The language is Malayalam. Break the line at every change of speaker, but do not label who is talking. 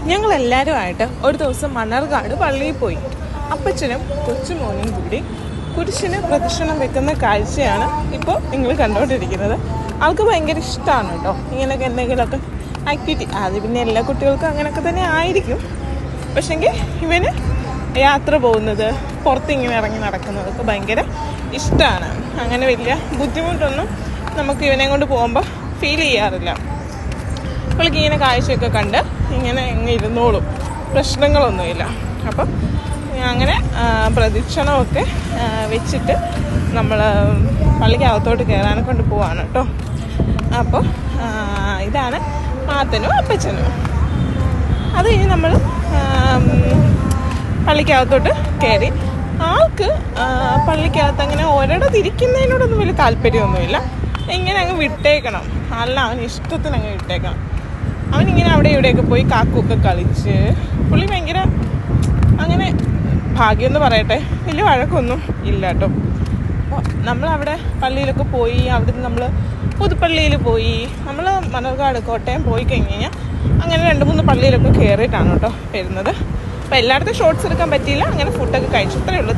ഞങ്ങളെല്ലാവരുമായിട്ട് ഒരു ദിവസം മണ്ണാർക്കാട് പള്ളിയിൽ പോയി. അപ്പച്ചനും കൊച്ചുമോനും കൂടി കുരിശിന് പ്രദക്ഷിണം വെക്കുന്ന കാഴ്ചയാണ് ഇപ്പോൾ നിങ്ങൾ കണ്ടുകൊണ്ടിരിക്കുന്നത്. ആൾക്ക് ഭയങ്കര ഇഷ്ടമാണ് കേട്ടോ ഇങ്ങനെയൊക്കെ എന്തെങ്കിലുമൊക്കെ ആക്ടിവിറ്റി. അത് പിന്നെ എല്ലാ കുട്ടികൾക്കും അങ്ങനെയൊക്കെ തന്നെ ആയിരിക്കും. പക്ഷെങ്കിൽ ഇവന് യാത്ര പോകുന്നത്, പുറത്തിങ്ങനെ ഇറങ്ങി നടക്കുന്നതൊക്കെ ഭയങ്കര ഇഷ്ടമാണ്. അങ്ങനെ വലിയ ബുദ്ധിമുട്ടൊന്നും നമുക്ക് ഇവനെ കൊണ്ട് പോകുമ്പോൾ ഫീൽ ചെയ്യാറില്ല. അവൾക്ക് ഇങ്ങനെ കാഴ്ചയൊക്കെ കണ്ട് ഇങ്ങനെ ഇരുന്നോളും, പ്രശ്നങ്ങളൊന്നുമില്ല. അപ്പം അങ്ങനെ പ്രദക്ഷിണമൊക്കെ വെച്ചിട്ട് നമ്മൾ പള്ളിക്കകത്തോട്ട് കയറാനെ കൊണ്ട് പോവാണ് കേട്ടോ. അപ്പോൾ ഇതാണ് മാത്തനും അപ്പച്ചനും. അത് കഴിഞ്ഞ് നമ്മൾ പള്ളിക്കകത്തോട്ട് കയറി. ആൾക്ക് പള്ളിക്കകത്ത് അങ്ങനെ ഒരിടത്തിരിക്കുന്നതിനോടൊന്നും വലിയ താല്പര്യമൊന്നുമില്ല. ഇങ്ങനെ അങ്ങ് വിട്ടേക്കണം, അല്ല അവന് ഇഷ്ടത്തിന് അങ്ങ് വിട്ടേക്കണം. അവനിങ്ങനെ അവിടെ ഇവിടെയൊക്കെ പോയി കാക്കുമൊക്കെ കളിച്ച് പുള്ളി ഭയങ്കര അങ്ങനെ ഭാഗ്യമെന്ന് പറയട്ടെ, വലിയ വഴക്കൊന്നും ഇല്ല കേട്ടോ. അപ്പോൾ നമ്മളവിടെ പള്ളിയിലൊക്കെ പോയി, അവിടുന്ന് നമ്മൾ പുതുപ്പള്ളിയിൽ പോയി, നമ്മൾ മണ്ണാർക്കാട് കോട്ടയം പോയി കഴിഞ്ഞ് കഴിഞ്ഞാൽ അങ്ങനെ 2-3 പള്ളിയിലൊക്കെ കയറിയിട്ടാണ് കേട്ടോ വരുന്നത്. അപ്പോൾ എല്ലായിടത്തും ഷോർട്സ് എടുക്കാൻ പറ്റിയില്ല. അങ്ങനെ ഫുഡൊക്കെ കഴിച്ചു, അത്രയേ ഉള്ളൂ.